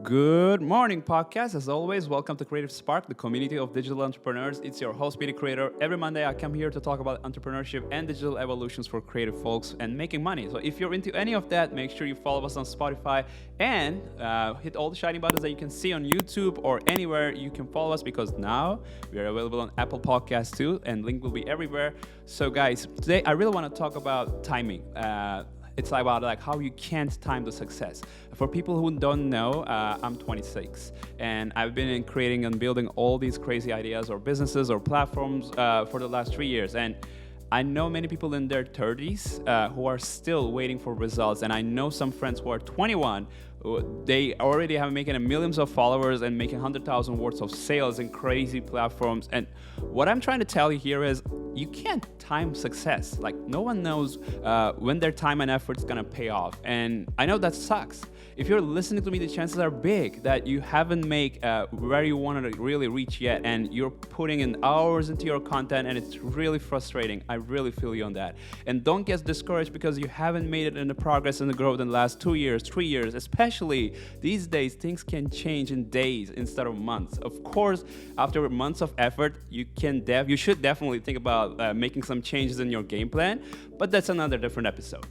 Good morning, podcast. As always, welcome to Creative Spark, the community of digital entrepreneurs. It's your host, Media Creator. Every Monday, I come here to talk about entrepreneurship and digital evolutions for creative folks and making money. So if you're into any of that, make sure you follow us on Spotify and hit all the shiny buttons that you can see on YouTube or anywhere you can follow us, because now we are available on Apple Podcasts too, and link will be everywhere. So guys, today I really want to talk about timing. It's about how you can't time the success. For people who don't know, I'm 26, and I've been in creating and building all these crazy ideas or businesses or platforms for the last 3 years. And I know many people in their 30s who are still waiting for results, and I know some friends who are 21. They already have making millions of followers and making 100,000 worth of sales in crazy platforms. And what I'm trying to tell you here is you can't time success. No one knows when their time and effort's gonna pay off. And I know that sucks. If you're listening to me, the chances are big that you haven't made where you wanted to really reach yet, and you're putting in hours into your content, and it's really frustrating. I really feel you on that. And don't get discouraged because you haven't made it in the progress and the growth in the last 2 years, 3 years. Especially these days, things can change in days instead of months. Of course, after months of effort, you should definitely think about making some changes in your game plan, but that's another different episode.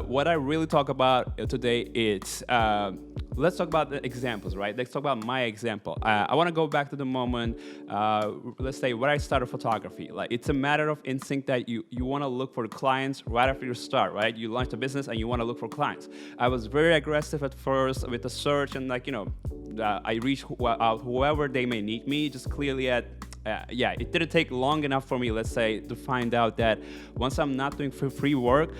What I really talk about today is, let's talk about the examples, right? Let's talk about my example. I want to go back to the moment, let's say, where I started photography. It's a matter of instinct that you want to look for clients right after you start, right? You launch a business and you want to look for clients. I was very aggressive at first with the search, and I reach out whoever they may need me, just clearly it didn't take long enough for me, let's say, to find out that once I'm not doing free work,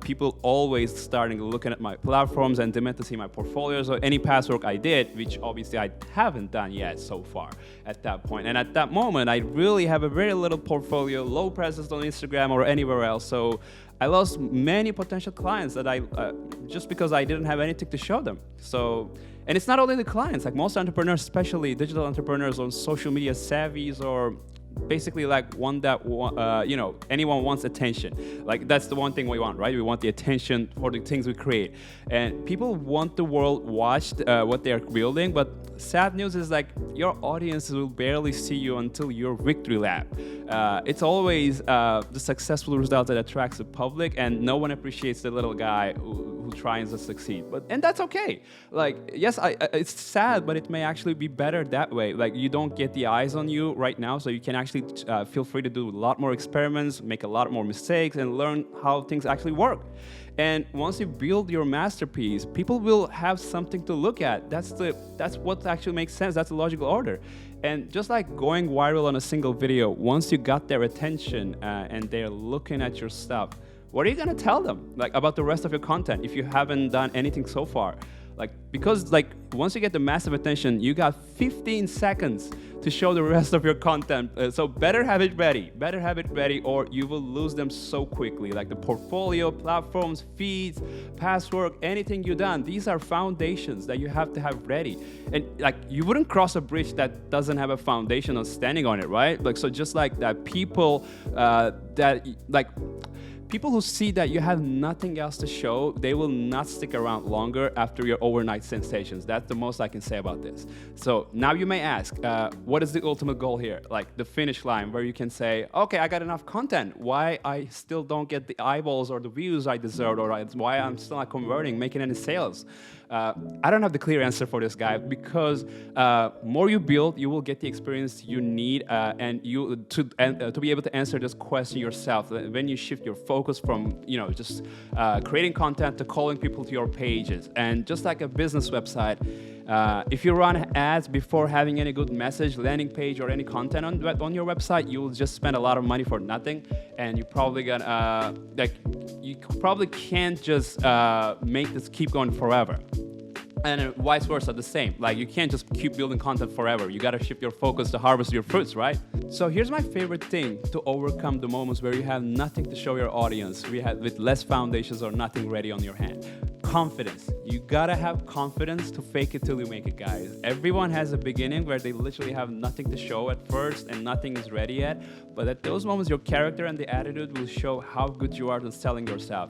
people always starting looking at my platforms and demand to see my portfolios or any past work I did, which obviously I haven't done yet so far at that point. And at that moment, I really have a very little portfolio, low presence on Instagram or anywhere else. So I lost many potential clients that just because I didn't have anything to show them. And it's not only the clients, most entrepreneurs, especially digital entrepreneurs on social media savvies, or basically one that anyone wants attention. That's the one thing we want, right? We want the attention for the things we create, and people want the world watched what they're building. But sad news is your audience will barely see you until your victory lap. It's always the successful result that attracts the public, and no one appreciates the little guy who tries to succeed. And that's okay. Yes, it's sad, but it may actually be better that way. You don't get the eyes on you right now, so you can actually feel free to do a lot more experiments, make a lot more mistakes, and learn how things actually work. And once you build your masterpiece, people will have something to look at. That's what actually makes sense. That's the logical order. And just like going viral on a single video, once you got their attention and they're looking at your stuff, what are you gonna tell them about the rest of your content if you haven't done anything so far? Because once you get the massive attention, you got 15 seconds to show the rest of your content. So better have it ready, or you will lose them so quickly. The portfolio, platforms, feeds, past work, anything you've done, these are foundations that you have to have ready. And you wouldn't cross a bridge that doesn't have a foundation or standing on it, right? So just like that, people people who see that you have nothing else to show, they will not stick around longer after your overnight sensations. That's the most I can say about this. So now you may ask, what is the ultimate goal here? The finish line where you can say, okay, I got enough content. Why I still don't get the eyeballs or the views I deserve, or why I'm still not converting, making any sales? I don't have the clear answer for this guy, because more you build, you will get the experience you need, and to be able to answer this question yourself. When you shift your focus from just creating content to calling people to your pages, and just like a business website, if you run ads before having any good message, landing page, or any content on your website, you will just spend a lot of money for nothing, and you probably can't just make this keep going forever. And vice versa, the same. You can't just keep building content forever. You gotta shift your focus to harvest your fruits, right? So here's my favorite thing to overcome the moments where you have nothing to show your audience, with less foundations or nothing ready on your hand. Confidence. You gotta have confidence to fake it till you make it, guys. Everyone has a beginning where they literally have nothing to show at first and nothing is ready yet. But at those moments, your character and the attitude will show how good you are at selling yourself.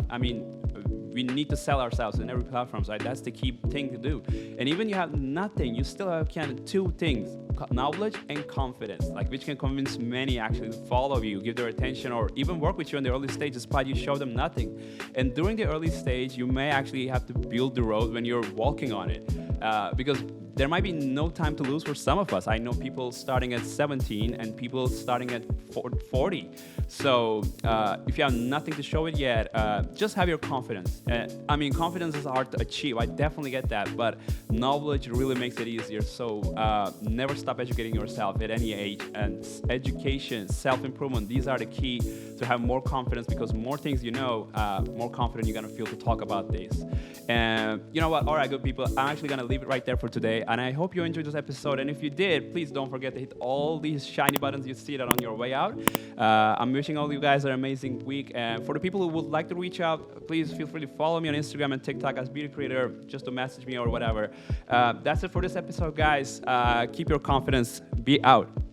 we need to sell ourselves in every platform, right? That's the key thing to do. And even you have nothing, you still have kind of two things, knowledge and confidence, like which can convince many actually to follow you, give their attention, or even work with you in the early stage despite you show them nothing. And during the early stage, you may actually have to build the road when you're walking on it, because there might be no time to lose for some of us. I know people starting at 17 and people starting at 40. So if you have nothing to show it yet, just have your confidence. I mean, confidence is hard to achieve. I definitely get that, but knowledge really makes it easier. So never stop educating yourself at any age. And education, self-improvement, these are the key to have more confidence, because more things you know, more confident you're gonna feel to talk about this. And you know what? All right, good people, I'm actually gonna leave it right there for today. And I hope you enjoyed this episode. And if you did, please don't forget to hit all these shiny buttons you see that on your way out. I'm wishing all you guys an amazing week. And for the people who would like to reach out, please feel free to follow me on Instagram and TikTok as Beauty Creator, just to message me or whatever. That's it for this episode, guys. Keep your confidence. Be out.